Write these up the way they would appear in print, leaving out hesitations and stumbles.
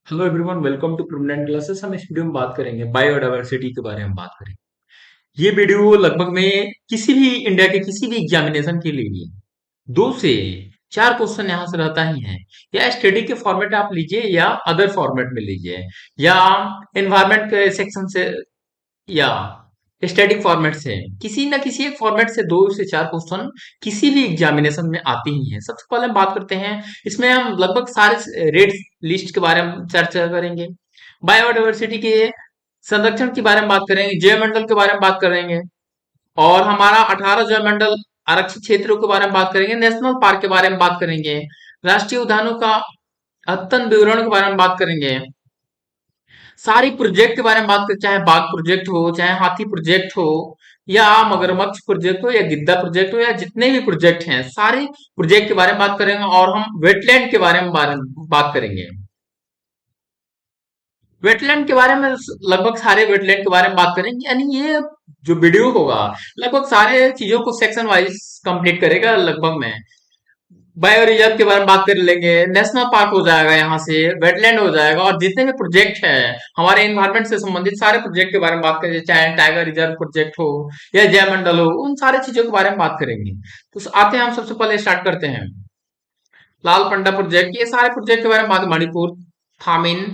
Hello everyone, welcome to permanent classes. हम इस video में बात करेंगे बायोडायवर्सिटी के बारे में बात करेंगे। ये वीडियो लगभग में किसी भी इंडिया के किसी भी एग्जामिनेशन के लिए 2 से 4 क्वेश्चन यहाँ से रहता ही है। या स्टडी के फॉर्मेट आप लीजिए या अदर फॉर्मेट में लीजिए, या एनवायरमेंट के सेक्शन से, या स्टैटिक फॉर्मेट से, किसी ना किसी एक फॉर्मेट से 2 से 4 क्वेश्चन किसी भी एग्जामिनेशन में आते ही हैं। सबसे पहले हम बात करते हैं, इसमें हम लगभग सारे रेड लिस्ट के बारे में चर्चा करेंगे, बायोडायवर्सिटी के संरक्षण के बारे में बात करेंगे, जैवमंडल के बारे में बात करेंगे, और हमारा 18 जैवमंडल आरक्षित क्षेत्रों के बारे में बात करेंगे, नेशनल पार्क के बारे में बात करेंगे, राष्ट्रीय उद्यानों का अद्यतन विवरण के बारे में बात करेंगे, सारी प्रोजेक्ट के बारे में बात करें, चाहे बाघ प्रोजेक्ट हो, चाहे हाथी प्रोजेक्ट हो, या मगरमच्छ प्रोजेक्ट हो, या गिद्दा प्रोजेक्ट हो, या जितने भी प्रोजेक्ट हैं सारे प्रोजेक्ट के बारे में बात करेंगे। और हम वेटलैंड के बारे में बात करेंगे। वेटलैंड के बारे में लगभग सारे वेटलैंड के बारे में बात करेंगे। यानी ये जो वीडियो होगा लगभग सारे चीजों को सेक्शन वाइज कंप्लीट करेगा। लगभग में बायो रिजर्व के बारे में बात कर लेंगे, नेशनल पार्क हो जाएगा, यहाँ से वेटलैंड हो जाएगा, और जितने भी प्रोजेक्ट है हमारे एनवायरमेंट से संबंधित सारे प्रोजेक्ट के बारे में बात करेंगे, चाहे टाइगर रिजर्व प्रोजेक्ट हो या जयमंडल हो, उन सारी चीजों के बारे में बात करेंगे। तो आते हैं, हम सबसे पहले स्टार्ट करते हैं लाल पंडा प्रोजेक्ट। ये सारे प्रोजेक्ट के बारे में बात, मणिपुर थामिन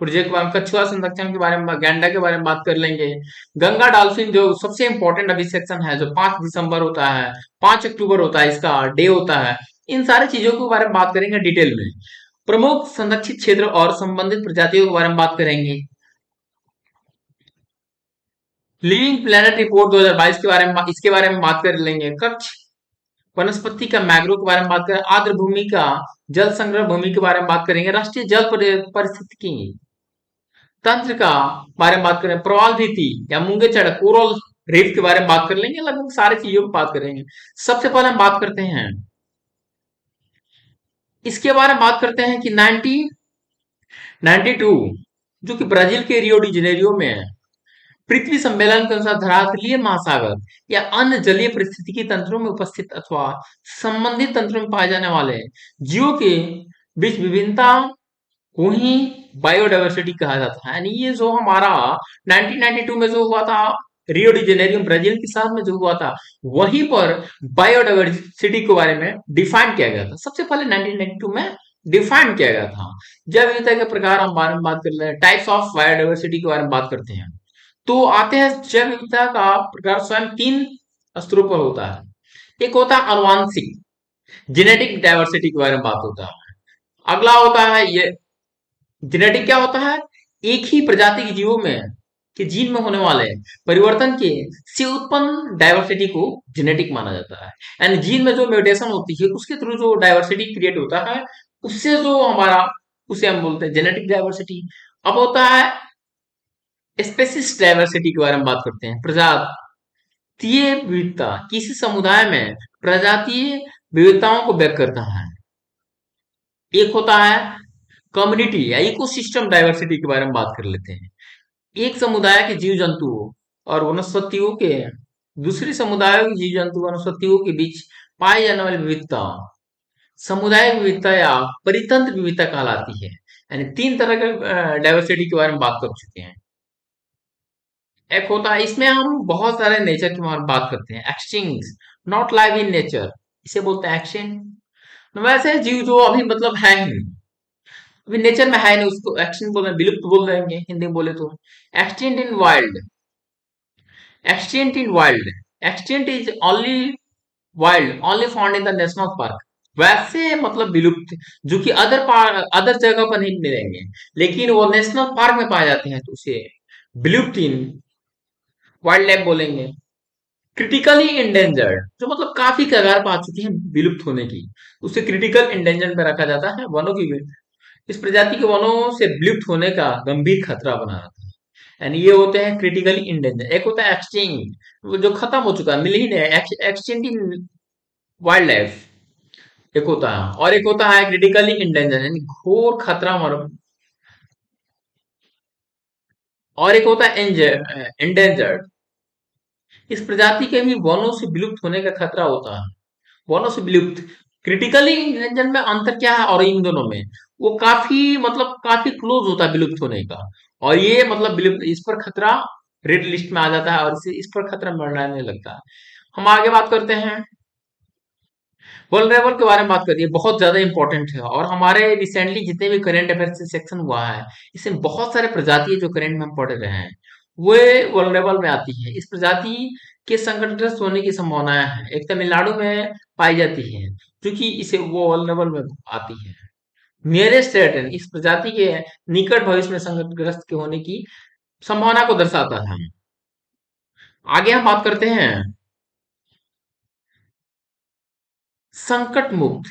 प्रोजेक्ट के बारे में, कछुआ संरक्षण के बारे में, गैंडा के बारे में बात कर लेंगे, गंगा डॉल्फिन जो सबसे इंपॉर्टेंट अभी सेक्शन है, जो 5 दिसंबर होता है, 5 अक्टूबर होता है, इसका डे होता है। इन सारी चीजों के बारे में बात करेंगे डिटेल में। प्रमुख संरक्षित क्षेत्र और संबंधित प्रजातियों के बारे में बात करेंगे। लिविंग प्लेनेट रिपोर्ट 2022 के बारे में इसके बारे में बात कर लेंगे। कच्छ वनस्पति का मैग्रो के बारे में बात करें, आर्द्र भूमि का जल संग्रह भूमि के बारे में बात करेंगे, राष्ट्रीय जल पारिस्थितिकी तंत्र का बारे में बात करें, प्रवाल भित्ति या मूंगे चढ़ कोरल रीफ के बारे में बात कर लेंगे। लगभग सारी चीजों की बात करेंगे। सबसे पहले हम बात करते हैं, इसके बारे में बात करते हैं कि 1992 जो कि ब्राजील के रियो डी जेनेरियो में है, पृथ्वी सम्मेलन के अनुसार धरातलीय महासागर या अन्य जलीय पारिस्थितिकी तंत्रों में उपस्थित अथवा संबंधित तंत्रों में पाए जाने वाले जीवों के बीच विभिन्नता को ही बायोडायवर्सिटी कहा जाता है। यानी ये जो हमारा 1992 में जो हुआ था रियो डी जेनेरियो ब्राजील के साथ में जो हुआ था, वहीं पर बायोडायवर्सिटी के बारे में डिफाइन किया गया था। सबसे पहले 1992 में डिफाइन किया गया था। जैव विविधता के प्रकार हम बारे में बात कर रहे हैं, टाइप्स ऑफ बायोडायवर्सिटी के बारे में बात करते हैं। तो आते हैं, जैव विविधता का प्रकार स्वयं 3 स्तरों पर होता है। एक होता है अनुवांशिक, जेनेटिक डायवर्सिटी के बारे में बात होता है। अगला होता है ये जेनेटिक, क्या होता है, एक ही प्रजाति के जीवों में के जीन में होने वाले परिवर्तन के से उत्पन्न डायवर्सिटी को जेनेटिक माना जाता है। यानी जीन में जो म्यूटेशन होती है उसके थ्रू जो डायवर्सिटी क्रिएट होता है, उससे जो हमारा, उसे हम बोलते हैं जेनेटिक डायवर्सिटी। अब होता है स्पेसिस डायवर्सिटी के बारे में बात करते हैं। प्रजातीय विविधता किसी समुदाय में प्रजातीय विविधताओं को व्यक्त करता है। एक होता है कम्युनिटी या इकोसिस्टम डायवर्सिटी के बारे में बात कर लेते हैं। एक समुदाय के जीव जंतुओं और वनस्पतियों के दूसरे समुदायों के जीव जंतु वनस्पतियों के बीच पाई जाने वाली विविधता समुदाय विविधता या परितंत्र विविधता कहलाती है। यानी 3 तरह के डायवर्सिटी के बारे में बात कर चुके हैं। एक होता है, इसमें हम बहुत सारे नेचर के बारे में बात करते हैं। Extinct, not live in nature, इसे बोलते हैं एक्सटिंक्ट। वैसे जीव जो अभी मतलब है ही नहीं, अभी नेचर में है नहीं, उसको एक्सटिंक्ट बोल रहे हैं, विलुप्त बोल देंगे हिंदी में बोले तो। Extinct in wild, extinct in wild, extinct is only wild only found in the national park. वैसे मतलब विलुप्त, जो कि अदर जगह पर नहीं मिलेंगे, लेकिन वो नेशनल पार्क में पाए जाते हैं, तो उसे विलुप्त इन वाइल्ड लाइफ बोलेंगे। क्रिटिकली इंडेंजर्ड, जो मतलब काफी कगार पा चुकी है विलुप्त होने की, उसे क्रिटिकल इंडेंजर में रखा जाता है। वनों की, इस प्रजाति के वनों से विलुप्त होने का गंभीर खतरा बना रहता है। यानी ये होते हैं क्रिटिकली इंडेंजर। एक होता है एक्सटिंक्ट, जो खत्म हो चुका है, मिल ही नहीं, एक्सटिंक्ट इन वाइल्ड लाइफ एक होता है, और एक होता है क्रिटिकली इंडेंजर यानी घोर खतरा मर, और एक होता है इंडेंजर्ड। इस प्रजाति के भी वनों से विलुप्त होने का खतरा होता है। वनों से विलुप्त, क्रिटिकली इंडेंजर में अंतर क्या है और इन दोनों में? वो काफी मतलब काफी क्लोज होता है विलुप्त होने का। और ये मतलब विलुप्त, इस पर खतरा रेड लिस्ट में आ जाता है और इस पर खतरा मंडराने लगता है। हम आगे बात करते हैं, वल्नरेबल के बारे में बात करिए, बहुत ज्यादा इंपॉर्टेंट है। और हमारे रिसेंटली जितने भी करंट अफेयर्स से सेक्शन हुआ है, इसमें बहुत सारे प्रजाति है जो करंट में हम पढ़ रहे हैं, वे वल्नरेबल में आती है। इस प्रजाति के संकटग्रस्त होने की संभावना है, एक तमिलनाडु में पाई जाती है, क्योंकि इसे वो वल्नरेबल में आती है। नियरेस्ट थ्रेटन इस प्रजाति के निकट भविष्य में संकटग्रस्त के होने की संभावना को दर्शाता है। आगे हम बात करते हैं संकट मुक्त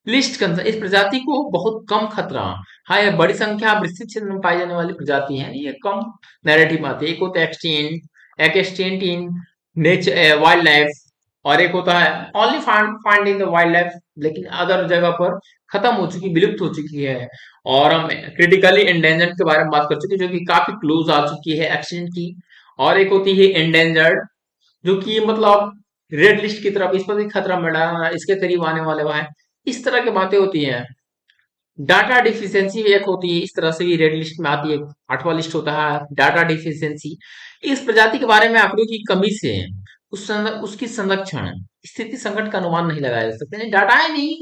लिस्ट कंसर्न, इस प्रजाति को बहुत कम खतरा। हाँ, यह बड़ी संख्या विस्तृत क्षेत्र में पाई जाने वाली प्रजाति है, ये कम नैरेटिव में आती है। एक होता है एक्सटेंट, एक extent in nature wild life, और एक होता है only find in the wild life, लेकिन अदर जगह पर खत्म हो चुकी, विलुप्त हो चुकी है। और हम क्रिटिकली एंडेंजर्ड के बारे में बात कर चुके हैं, जो कि काफी क्लोज आ चुकी है एक्सटेंट की। और एक होती है एंडेंजर्ड, जो कि मतलब रेड लिस्ट की तरफ, इस पर भी खतरा मंडरा, इसके करीब आने वाले वह है। इस तरह की बातें होती हैं। डाटा डिफिशियंसी एक होती है, इस तरह से भी रेड लिस्ट में आती है। आठवां लिस्ट होता है डाटा डिफिशियंसी। इस प्रजाति के बारे में आंकड़ों की कमी से उसकी संरक्षण स्थिति संकट का अनुमान नहीं लगाया जा सकता, डाटा ही नहीं,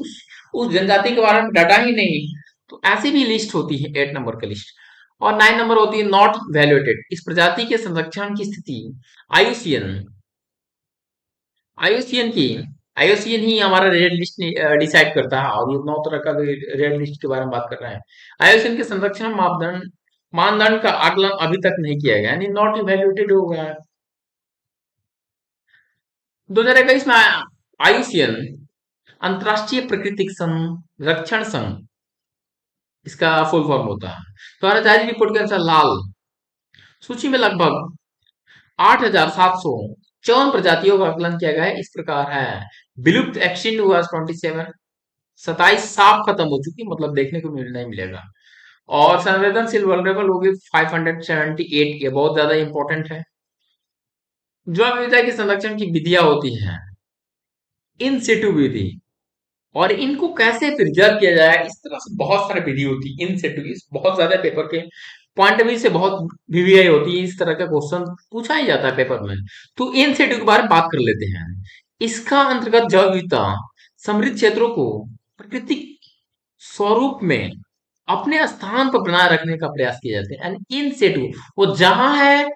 उस जनजाति के बारे में डाटा ही नहीं। तो ऐसी भी लिस्ट होती है 8 नंबर की लिस्ट। और 9 नंबर होती है नॉट वैल्यूएटेड, इस प्रजाति के संरक्षण की स्थिति आईयूसीएन आईयूसीएन की आईयूसीएन ही हमारा रेड लिस्ट डिसाइड करता है। और ये 9 तरह का रेड लिस्ट के बारे में बात कर रहे हैं। आईयूसीएन के संरक्षण मापदंड मानदंड का आकलन अभी तक नहीं किया गया, यानी नॉट इवेल्युएटेड हो गया है। 2021 में आईयूसीएन अंतरराष्ट्रीय प्राकृतिक संरक्षण संघ, इसका फुल फॉर्म होता है, द्वारा जारी रिपोर्ट के अनुसार लाल सूची में लगभग 8,754 प्रजातियों का आकलन किया गया है। इस प्रकार है विलुप्त एक्सटिंक्ट हुआ 27, 27 साफ खत्म हो चुकी, मतलब देखने को नहीं मिलेगा। और संवेदनशील वल्नरेबल होगी 578, ये बहुत ज्यादा इंपॉर्टेंट है। जैव विविधता के संरक्षण की विधियां होती हैं इन सिटू विधि, और इनको कैसे प्रिजर्व किया जाए, इस तरह से बहुत सारी विधि होती है इन सिटू की। बहुत ज्यादा पेपर के पॉइंट ऑफ व्यू से बहुत वीवीआई होती है, इस तरह का क्वेश्चन पूछा ही जाता है पेपर में। तो इन सिटू के बारे में बात कर लेते हैं। इसका अंतर्गत जैव विविधता समृद्ध क्षेत्रों को प्राकृतिक स्वरूप में अपने स्थान पर बनाए रखने का प्रयास किया जाता है। एंड इन सिटू वो जहां है,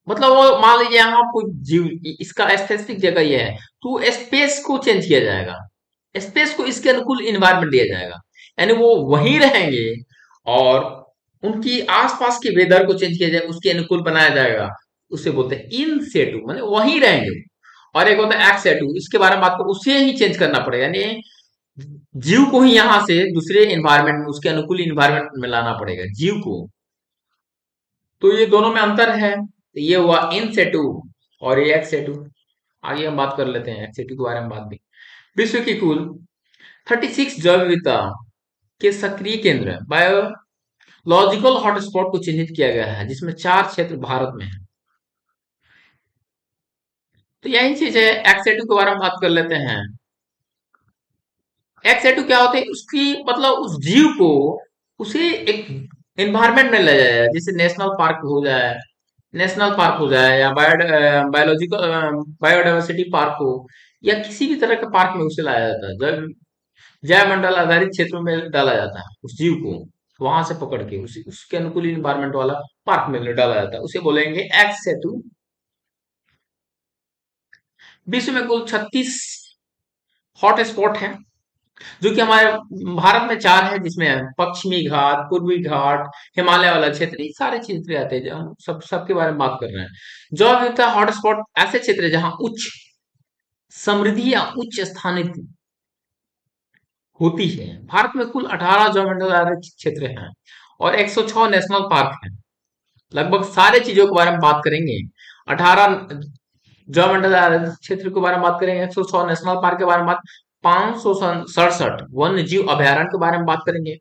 मतलब वो मान लीजिए यहाँ कोई जीव, इसका स्पेसिफिक जगह ये है, तो स्पेस को चेंज किया जाएगा, स्पेस को इसके अनुकूल इन्वायरमेंट दिया जाएगा, यानी वो वहीं रहेंगे। और उनकी आसपास के वेदर को चेंज किया जाएगा, उसके अनुकूल बनाया जाएगा, उसे बोलते हैं इन सेटू, माने वहीं रहेंगे। और एक होता है एक्स सेटू, इसके बारे में बात करो, उसे ही चेंज करना पड़ेगा, यानी जीव को ही यहाँ से दूसरे इन्वायरमेंट में, उसके अनुकूल इन्वायरमेंट में लाना पड़ेगा जीव को। तो ये दोनों में अंतर है। तो ये हुआ इन सेटू और ये एक्स सेटू। आगे हम बात कर लेते हैं एक्स सेटू के बारे में बात भी। विश्व की कुल 36 जैव विविधता के सक्रिय केंद्र बायोलॉजिकल हॉटस्पॉट को चिन्हित किया गया है, जिसमें 4 क्षेत्र भारत में है। तो यही चीज है, एक्स सेटू के बारे में बात कर लेते हैं। एक्स सेटू क्या होते हैं, उसकी मतलब उस जीव को उसे एक एनवायरमेंट में ले जाया जाए, जैसे नेशनल पार्क हो जाए या बायोलॉजिकल बायोडाइवर्सिटी पार्क हो, या किसी भी तरह के पार्क में उसे लाया जाता है। जैव जैव मंडल आधारित क्षेत्रों में डाला जाता है उस जीव को, वहां से पकड़ के उसके अनुकूल इन्वायरमेंट वाला पार्क में डाला जाता है, उसे बोलेंगे एक्स सेटू। विश्व में कुल 36 हॉट स्पॉट है, जो कि हमारे भारत में 4 है, जिसमें पश्चिमी घाट, पूर्वी घाट, हिमालय वाला क्षेत्र, ये सारे क्षेत्र आते हैं। जो हम सबके बारे में बात कर रहे हैं। जैव विविधता हॉटस्पॉट ऐसे क्षेत्र है जहां उच्च समृद्धि या उच्च स्थानिक होती है। भारत में कुल 18 जैव मंडल आधारित क्षेत्र हैं और 106 नेशनल पार्क हैं। लगभग सारे चीजों के बारे में बात करेंगे। 18 जैव मंडल आधारित क्षेत्र के बारे में बात करेंगे, 106 नेशनल पार्क के बारे में बात, 567 वन्य जीव अभयारण्य के बारे में बात करेंगे,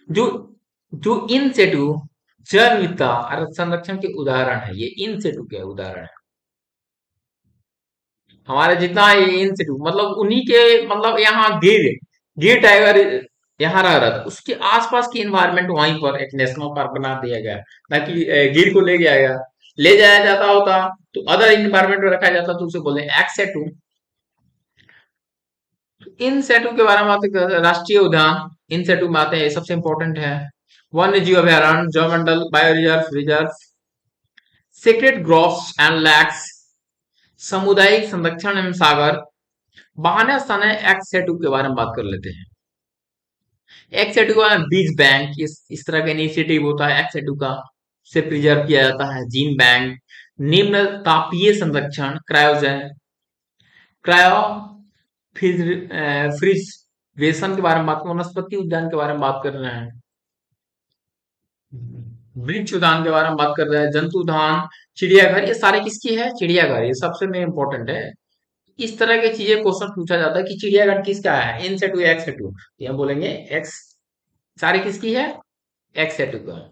जो जो इन सेटू जैव विविधता और संरक्षण के उदाहरण है। ये इन सेटू के उदाहरण है। हमारे जितना ये इन सेटू मतलब उन्हीं के, मतलब यहाँ गिर गिर टाइगर यहाँ रह रहा था उसके आसपास की एनवायरनमेंट वहीं पर एक नेशनल पार्क बना दिया गया ताकि गिर को ले गया गया ले जाया जाता होता तो अदर एनवायरनमेंट में रखा जाता तो उसे बोले एक्सेटू। इन सेटू के बारे में बात करते हैं, राष्ट्रीय उद्यान इन सेटू में आते हैं, ये सबसे इंपॉर्टेंट है। वन्य जीव अभयारण्य, जलमंडल, bio reserve, secret groves and lakes, सामुदायिक संरक्षण एवं सागर, बहाने स्थान है। एक्स सेटू के बारे में बात कर लेते हैं। एक्स सेटू का बीज बैंक, इस तरह का इनिशिएटिव होता है एक्स सेटू का, से प्रिजर्व किया जाता है। जीन बैंक, निम्न तापीय संरक्षण, क्रायोजन क्रायो फ्रिजरेशन के बारे में बात, वनस्पति उद्यान के बारे में बात कर रहे हैं। वृक्ष उद्यान के बारे में बात कर रहे हैं। जंतु उद्यान, चिड़ियाघर, ये सारे किसकी है? चिड़ियाघर, ये सबसे में इम्पोर्टेंट है। इस तरह की चीजें क्वेश्चन पूछा जाता है कि चिड़ियाघर किसका है, इन सेटू एक्स सेटू, तो हम बोलेंगे एक्स। सारी किसकी है? एक्स सेटू का।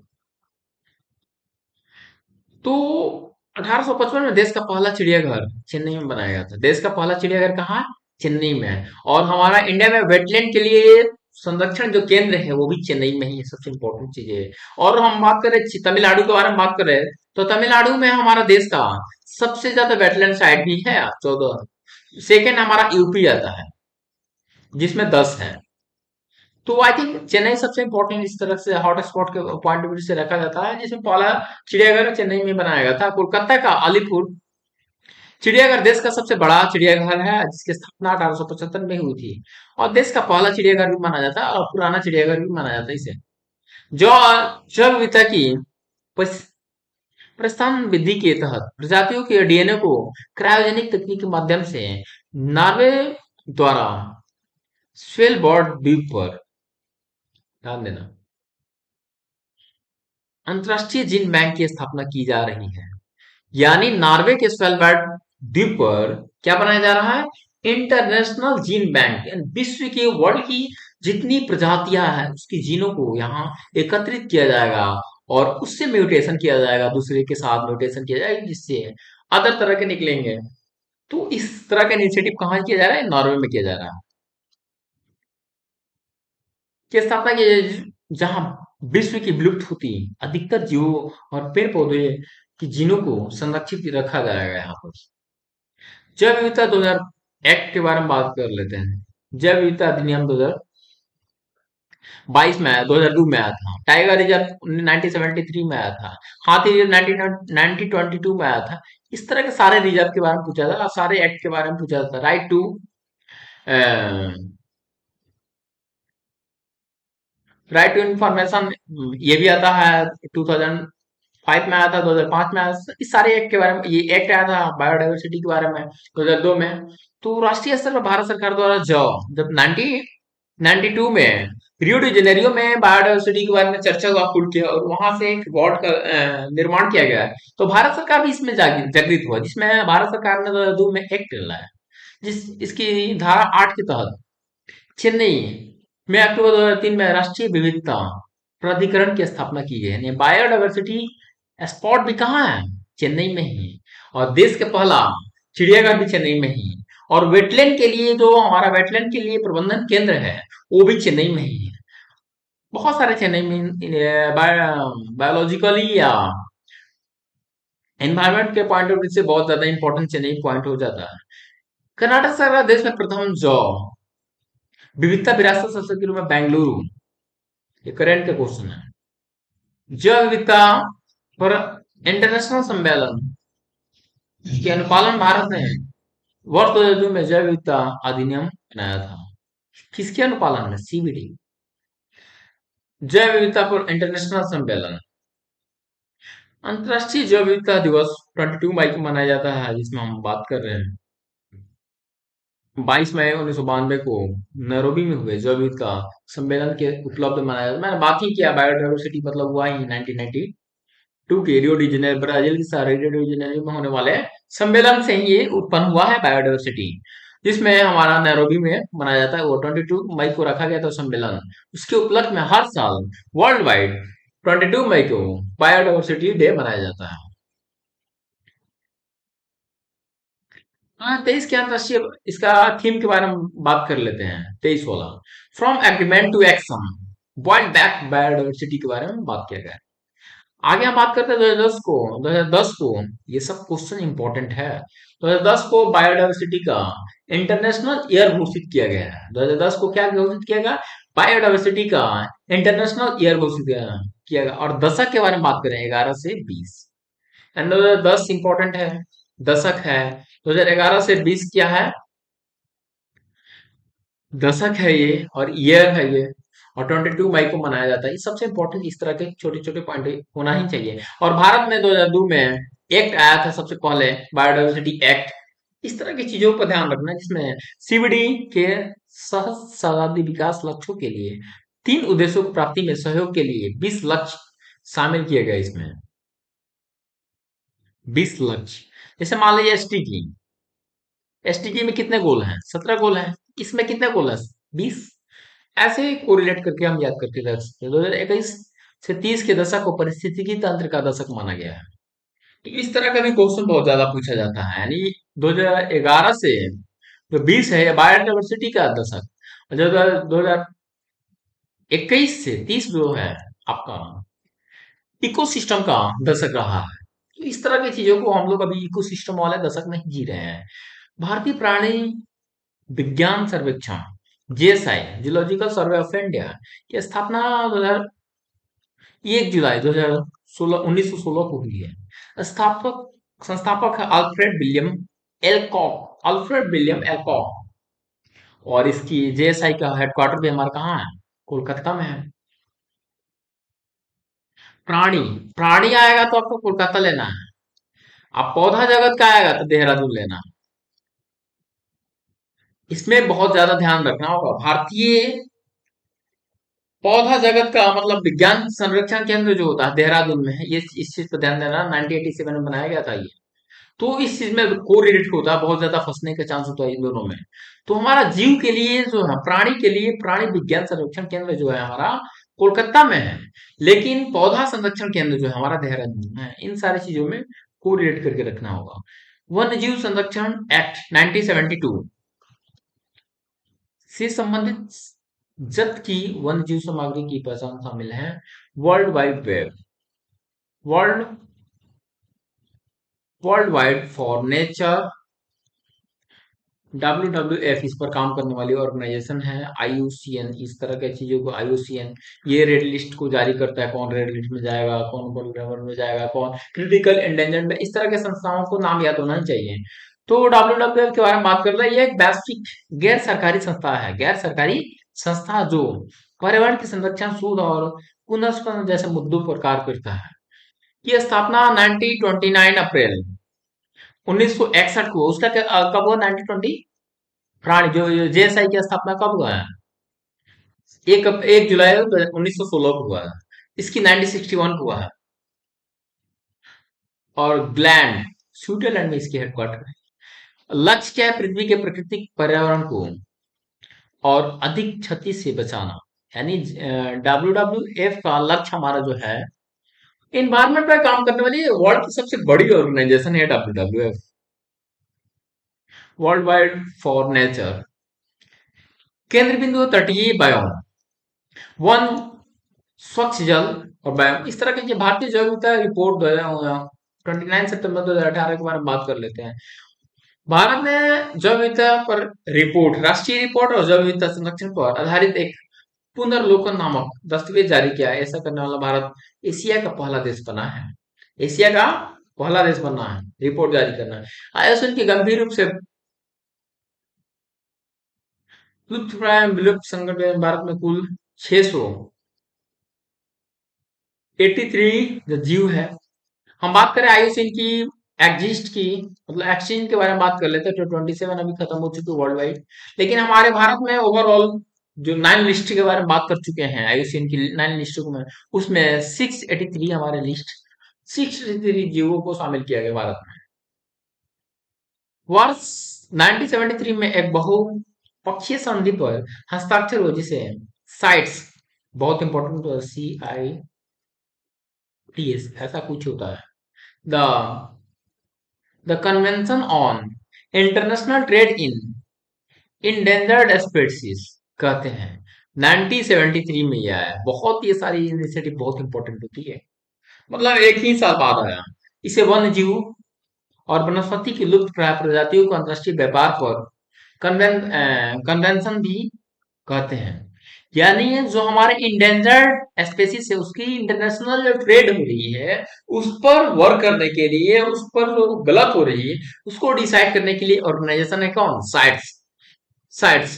तो 1855 में देश का पहला चिड़ियाघर चेन्नई में बनाया गया था। देश का पहला चिड़ियाघर कहाँ है? चेन्नई में है। और हमारा इंडिया में वेटलैंड के लिए संरक्षण जो केंद्र है वो भी चेन्नई में ही है, सबसे इंपॉर्टेंट चीज है। और हम बात करें तमिलनाडु के बारे में बात करें तो तमिलनाडु में हमारा देश का सबसे ज्यादा वेटलैंड साइट भी है 14। सेकेंड हमारा यूपी आता है जिसमें 10 है। तो आई थिंक चेन्नई सबसे इंपॉर्टेंट इस तरह से हॉट स्पॉट के पॉइंट ऑफ व्यू से रखा जाता है, जिसमें पहला चिड़ियाघर चेन्नई में बनाया गया था। कोलकाता का अलीपुर चिड़ियाघर देश का सबसे बड़ा चिड़ियाघर है, जिसकी स्थापना 1875 में हुई थी। और देश का पहला चिड़ियाघर भी माना जाता है और पुराना चिड़ियाघर भी माना जाता है इसे। जो जैव विविधता की पस- प्रस्थान विधि के तहत प्रजातियों के डीएनए को क्रायोजेनिक तकनीक के माध्यम से नॉर्वे द्वारा स्वेलबॉर्ड द्वीप पर, ध्यान देना, अंतरराष्ट्रीय जीन बैंक की स्थापना की जा रही है। यानी नॉर्वे के स्वेलबर्ड द्वीप पर क्या बनाया जा रहा है? International gene bank. यानी विश्व के, वर्ल्ड की जितनी प्रजातियां हैं उसकी जीनों को यहाँ एकत्रित किया जाएगा और उससे म्यूटेशन किया जाएगा, दूसरे के साथ म्यूटेशन किया जाएगा जिससे अदर तरह के निकलेंगे। तो इस तरह का इनिशिएटिव कहाँ किया जा रहा है? नॉर्वे में किया जा रहा है। की स्थापना की, जहां विश्व की विलुप्त होती अधिकतर जीवों और पेड़ पौधे की जीनों को संरक्षित रखा जाएगा यहाँ पर। जैव विविधता 2000 एक्ट के बारे में बात कर लेते हैं। जैव विविधता अधिनियम 2022 में आया, 2002 में आया था। टाइगर रिजर्व 1973 में आया था। हाथी रिजर्व 1922 में आया था। इस तरह के सारे रिजर्व के बारे में पूछा था और सारे एक्ट के बारे में पूछा था। राइट टू इंफॉर्मेशन, ये भी आता है 2005 में आया था, 2005 में आया था। इस सारे एक्ट के बारे में, ये एक्ट आया था बायोडाइवर्सिटी के बारे में 2002 में। तो राष्ट्रीय स्तर पर भारत सरकार द्वारा जब 1992 में रियो डी जेनेरियो में बायोडाइवर्सिटी के बारे में चर्चा हुआ खुल के, और वहां से एक बोर्ड का निर्माण किया गया है। तो भारत सरकार भी इसमें जागृत हुआ, जिसमें भारत सरकार ने 2002 में एक्ट लाया, जिस इसकी धारा 8 के तहत चेन्नई में अक्टूबर 2003 में राष्ट्रीय विविधता प्राधिकरण की स्थापना की गई है। बायोडाइवर्सिटी स्पॉट भी कहाँ है? चेन्नई में ही। और देश का पहला चिड़ियाघर भी चेन्नई में ही। और वेटलैंड के लिए, जो हमारा वेटलैंड के लिए प्रबंधन केंद्र है, वो भी चेन्नई में ही है। बहुत सारे चेन्नई में बायोलॉजिकली या एनवायरमेंट के पॉइंट ऑफ व्यू से बहुत ज्यादा इंपॉर्टेंट चेन्नई पॉइंट हो जाता है। कर्नाटक सरकार देश में प्रथम जौ विविधता विरासत संसद के रूप में बेंगलुरु, ये करंट का क्वेश्चन है। जैव विविधता पर इंटरनेशनल सम्मेलन के अनुपालन भारत ने वर्ष 2002 में जैव विविधता अधिनियम बनाया था। किसके अनुपालन में? सीबीडी, जैव विविधता पर इंटरनेशनल सम्मेलन। अंतर्राष्ट्रीय जैव विविधता दिवस 22 मई को मनाया जाता है, जिसमें हम बात कर रहे हैं। 22 मई 1992 को नैरोबी में हुए जैव विविधता सम्मेलन के उपलब्ध मनाया जाता है। मैंने बात ही किया, बायोडाइवर्सिटी मतलब हुआ ही 1992 के रियो डी जेनेरो, ब्राजील के शहर रियो डी जेनेरो में होने वाले सम्मेलन से ही ये उत्पन्न हुआ है बायोडाइवर्सिटी, जिसमें हमारा नैरोबी में मनाया जाता है। वो 22 मई को रखा गया था सम्मेलन। उसके उपलक्ष्य में हर साल वर्ल्ड वाइड 22 मई को बायोडाइवर्सिटी डे मनाया जाता है। हाँ, 23 के अंतरराष्ट्रीय इसका थीम के बारे में बात कर लेते हैं। 23 वाला, from agreement to action, world back biodiversity के बारे में बात किया गया है। आगे हम बात करते हैं 2010 को, ये सब क्वेश्चन इंपॉर्टेंट है। 2010 को बायोडाइवर्सिटी का इंटरनेशनल ईयर घोषित किया गया है। 2010 को क्या घोषित किया गया? बायोडाइवर्सिटी का इंटरनेशनल ईयर घोषित किया गया। और दशक के बारे में बात करें, 11 से 20, एंड 2010 इंपॉर्टेंट है, दशक है। 2011 से 20 क्या है? दशक है ये, और ईयर है ये, और 22 मई को मनाया जाता है। ये सबसे इंपॉर्टेंट, इस तरह के छोटे छोटे पॉइंट होना ही चाहिए। और भारत में 2002 में एक्ट आया था सबसे पहले, बायोडाइवर्सिटी एक्ट। इस तरह की चीजों पर ध्यान रखना, जिसमें सीबीडी के सहस्त्राब्दी विकास लक्ष्यों के लिए 3 उद्देश्यों की प्राप्ति में सहयोग के लिए 20 लक्ष्य शामिल किए गए इसमें। 20 लक्ष्य, जैसे मान लीजिए एसटीजी। एसटीजी में कितने गोल हैं? 17 गोल हैं। इसमें कितने गोल हैं? 20। ऐसे ही कोरिलेट करके हम याद करके रख सकते हैं। 2021 से 30 के दशक को पारिस्थितिकी तंत्र का दशक माना गया है। तो इस तरह का भी क्वेश्चन बहुत ज्यादा पूछा जाता है। यानी 2011 से जो 20 है, बायोडाइवर्सिटी का दशक, और जो 2021 से 30 जो है आपका इकोसिस्टम का दशक रहा है। तो इस तरह की चीजों को हम लोग अभी इकोसिस्टम वाले दशक नहीं जी रहे हैं। भारतीय प्राणी विज्ञान सर्वेक्षण, GSI, geological survey of India, की स्थापना 1 जुलाई 2016 को हुई है। संस्थापक है अल्फ्रेड विलियम एलकॉक, अल्फ्रेड विलियम एलकॉक। और इसकी जेएसआई का हेडक्वार्टर भी हमारा कहाँ है? कोलकाता में है। प्राणी, प्राणी आएगा तो आपको कोलकाता लेना है। अब पौधा जगत का आएगा तो देहरादून लेना है। इसमें बहुत ज्यादा ध्यान रखना होगा। भारतीय पौधा जगत का मतलब विज्ञान संरक्षण केंद्र जो होता है देहरादून में है। ये इस चीज पर ध्यान देना, 1987 में बनाया गया था ये। तो इस चीज में कोरिलेट होता है, बहुत ज्यादा फंसने का चांस होता है इन दोनों में। तो हमारा जीव के लिए जो है, प्राणी के लिए प्राणी विज्ञान संरक्षण केंद्र जो है हमारा कोलकाता में है, लेकिन पौधा संरक्षण केंद्र जो है हमारा देहरादून में है। इन सारी चीजों में कोरिलेट करके रखना होगा। वन्य जीव संरक्षण एक्ट 1972 से संबंधित जब्त की वन्य जीव सामग्री की पहचान शामिल है। World wide web, world world wide for nature, WWF इस पर काम करने वाली ऑर्गेनाइजेशन है। IUCN, इस तरह की चीजों को IUCN ये रेड लिस्ट को जारी करता है, कौन रेड लिस्ट में जाएगा, कौन गोल्डन में जाएगा, कौन क्रिटिकल एंडेंजर्ड में। इस तरह के संस्थाओं को नाम याद होना चाहिए। तो WWF के बारे में बात कर रहे हैं, ये एक वैश्विक गैर सरकारी संस्था है, गैर सरकारी संस्था जो पर्यावरण के संरक्षण, शोध और पुनर्वास जैसे मुद्दों पर कार्य करता है। की स्थापना 1929 अप्रैल 1961 को, उसका कब हुआ? 1920। प्राणी जो जेएसआई की स्थापना कब हुआ है? 1 जुलाई 1916 को हुआ है। इसकी 1961 को हुआ है। और ग्लैंड, स्विट्जरलैंड में इसकी हेडक्वार्टर है। लक्ष्य क्या है? पृथ्वी के प्राकृतिक पर्यावरण को और अधिक क्षति से बचाना। यानी WWF का लक्ष्य हमारा जो है, इन्वायरमेंट पर काम करने वाली वर्ल्ड की सबसे बड़ी ऑर्गेनाइजेशन है WWF, world wide for nature. केंद्र बिंदु तटीय बायोम, वन, स्वच्छ जल और व्यायाम। इस तरह की जो भारतीय जैव विविधता रिपोर्ट 29 सितंबर 2018 के बारे में बात कर लेते हैं। भारत ने जैव विविधता पर रिपोर्ट, राष्ट्रीय रिपोर्ट और जैव विविधता संरक्षण पर आधारित एक पुनर्लोकन नामक दस्तावेज जारी किया है। ऐसा करने वाला भारत एशिया का पहला देश बना है। एशिया का पहला देश बना है रिपोर्ट जारी करना है। आयोजन की गंभीर रूप से लुप्त प्राय विलुप्त संगठन भारत में कुल 683 जो जीव है। हम बात करें आयुसीन की, एग्जिस्ट की, मतलब एक्सचेंज के बारे में बात कर लेते हैं। तो 27 अभी खत्म हो चुकी है वर्ल्ड वाइड, लेकिन हमारे भारत में ओवरऑल जो 9 लिस्ट के बारे में बात कर चुके हैं, आयुसीन की 9 लिस्टों में, उसमें 683 हमारे लिस्ट, 683 जीवों को शामिल किया गया भारत में। वर्ष 1973 में एक बहुपक्षीय संधि पर हस्ताक्षर हुआ, जिसे साइट्स, बहुत इंपॉर्टेंट, CITES ऐसा कुछ होता है, the the convention on international trade in endangered species कहते हैं। 1973 में यह आया। बहुत ये सारी इनिशिएटिव बहुत इंपॉर्टेंट होती है, मतलब एक ही साल बाद आया। इसे वन्य जीव और वनस्पति की लुप्त प्राय प्रजातियों को अंतर्राष्ट्रीय व्यापार पर कन्वेंशन भी कहते हैं। यानी जो हमारे इंडेंजर्ड स्पेसीज है उसकी इंटरनेशनल जो ट्रेड हो रही है उस पर वर्क करने के लिए, उस पर जो गलत हो रही है उसको डिसाइड करने के लिए ऑर्गेनाइजेशन है कौन? साइट्स। साइट्स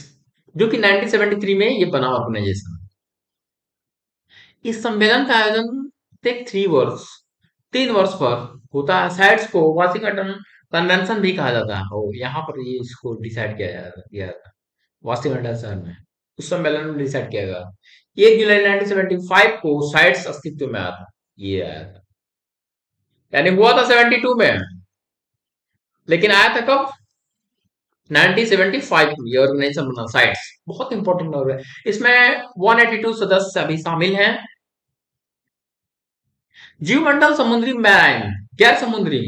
जो कि 1973 में ये बना ऑर्गेनाइजेशन। इस सम्मेलन का आयोजन प्रत्येक 3 वर्ष 3 वर्ष पर होता है। साइट्स को वाशिंगटन कन्वेंशन भी कहा जाता है और यहाँ पर ये इसको डिसाइड किया जाता है वाशिंगटन शहर में। उस सम्मेलन में डिसाइड किया गया। 1 जुलाई 1975 को साइट्स अस्तित्व में आया था। ये आया था, यानी हुआ था 72 में, लेकिन आया था कब? 1975 में। ये ऑर्गेनाइजेशन बना साइट्स, बहुत इंपॉर्टेंट ऑर्गेनाइजेशन। इसमें 182 सदस्य अभी शामिल हैं। जीवमंडल समुद्री, मैराइन गैर समुद्री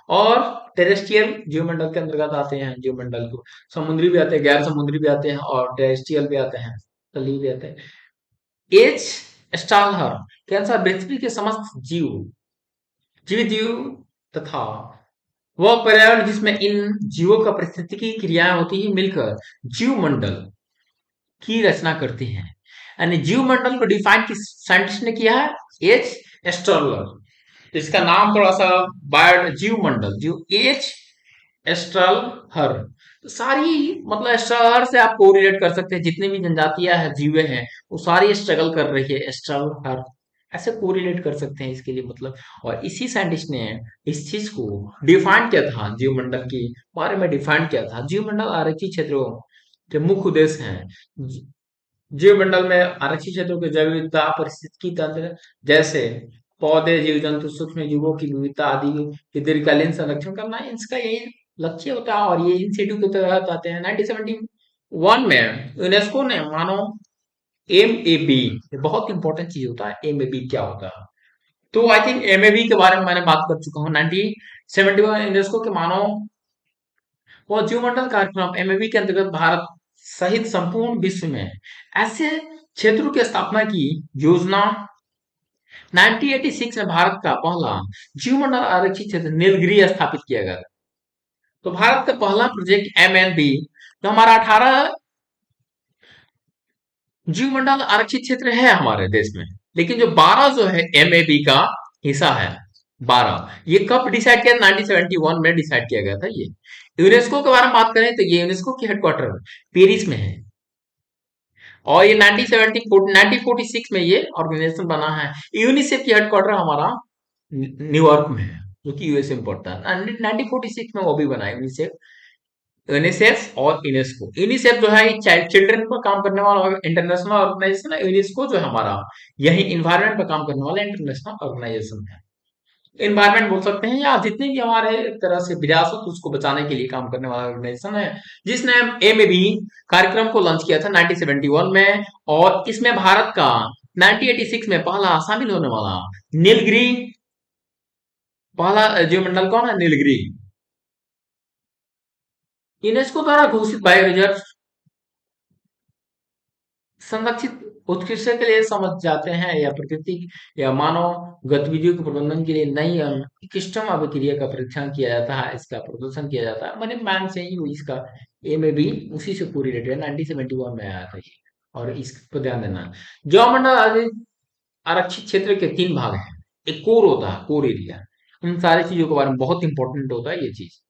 और टेरेस्ट्रियल जीवमंडल के अंतर्गत आते हैं। जीवमंडल को समुद्री भी आते हैं, गैर समुद्री भी आते हैं और टेरेस्ट्रियल भी आते हैं, तलीय भी आते हैं। एच स्टालहर के अनुसार पृथ्वी के समस्त जीवित जीव तथा वह पर्यावरण जिसमें इन जीवों का पारिस्थितिकी क्रियाएं होती है मिलकर जीवमंडल की रचना करती हैं। यानी जीवमंडल को डिफाइन किस साइंटिस्ट ने किया है? एच स्टर्लर। तो इसका नाम थोड़ा सा बायो जीवमंडल, जीव एच एस्ट्रल हर। तो सारी मतलब एस्ट्रल हर से आप कोरिलेट कर सकते हैं, जितनी भी जनजातियां हैं जीवे हैं वो सारी स्ट्रगल कर रही है एस्ट्रल हर, ऐसे कोरिलेट कर सकते हैं इसके लिए मतलब। और इसी साइंटिस्ट ने इस चीज को डिफाइन किया था, जीवमंडल के बारे में डिफाइन किया था। जीवमंडल आरक्षित क्षेत्रों के मुख्य उद्देश्य हैं। जीवमंडल में आरक्षित क्षेत्रों की जैव विविधता, पारिस्थितिकी तंत्र जैसे पौधे, जीव जंतु, सूक्ष्म जीवों की विविधता आदि की दीर्घकालीन संरक्षण करना, इसका यही लक्ष्य होता है। और ये इंस्टीट्यूट के तहत आते हैं। 1971 में यूनेस्को ने मानो MAB, ये बहुत इंपॉर्टेंट चीज होता है। MAB क्या होता है? तो आई थिंक MAB के बारे में मैंने बात कर चुका हूँ। 1971 यूनेस्को के मानव व जीवमंडल कार्यक्रम MAB के अंतर्गत भारत सहित संपूर्ण विश्व में ऐसे क्षेत्रों की स्थापना की योजना। 1986 में भारत का पहला जीवमंडल आरक्षित क्षेत्र नीलगिरी स्थापित किया गया। तो भारत का पहला प्रोजेक्ट MNB, जो हमारा 18 जीवमंडल आरक्षित क्षेत्र है हमारे देश में, लेकिन जो 12 जो है MAB का हिस्सा है, 12 ये कब डिसाइड किया? 1971 में डिसाइड किया गया था। ये यूनेस्को के बारे में बात करें तो ये यूनेस्को की हेडक्वार्टर पेरिस में है और ये 1946 में ये ऑर्गेनाइजेशन बना है। यूनिसेफ की हेडक्वार्टर हमारा न्यूयॉर्क में है, जो कि यूएसए में पड़ता है। 1946 में वो भी बना है यूनिसेफ। यूनिसेफ और यूनेस्को, यूनिसेफ जो है चाइल्ड चिल्ड्रन पर काम करने वाला इंटरनेशनल ऑर्गेनाइजेशन है। यूनेस्को जो है हमारा यही इन्वायरमेंट पर काम करने वाला इंटरनेशनल ऑर्गेनाइजेशन है। इन्वायरमेंट बोल सकते हैं या जितने भी हमारे एक तरह से विरासत उसको बचाने के लिए काम करने वाला ऑर्गेनाइजेशन है, जिसने MAB कार्यक्रम को लॉन्च किया था 1971 में। और इसमें भारत का 1986 में पहला शामिल होने वाला नीलगिरी, पहला जीवमंडल कौन है? नीलगिरी। यूनेस्को द्वारा घोषित बायो रिजर्व संरक्षित उत्कृष्ट के लिए समझ जाते हैं या प्रकृति या मानव गतिविधियों के प्रबंधन के लिए नई उत्कृष्टतम अभिक्रिया का परीक्षण किया जाता है, इसका प्रदर्शन किया जाता है। मैंने मैन से ही इसका MAB उसी से पूरी रिलेटेड 1971 में आया था ये। और इस पर ध्यान देना, जौमंडल आरक्षित क्षेत्र के 3 भाग हैं। एक कोर होता है, कोर एरिया। इन सारी चीजों के बारे में बहुत इंपॉर्टेंट होता है ये चीज।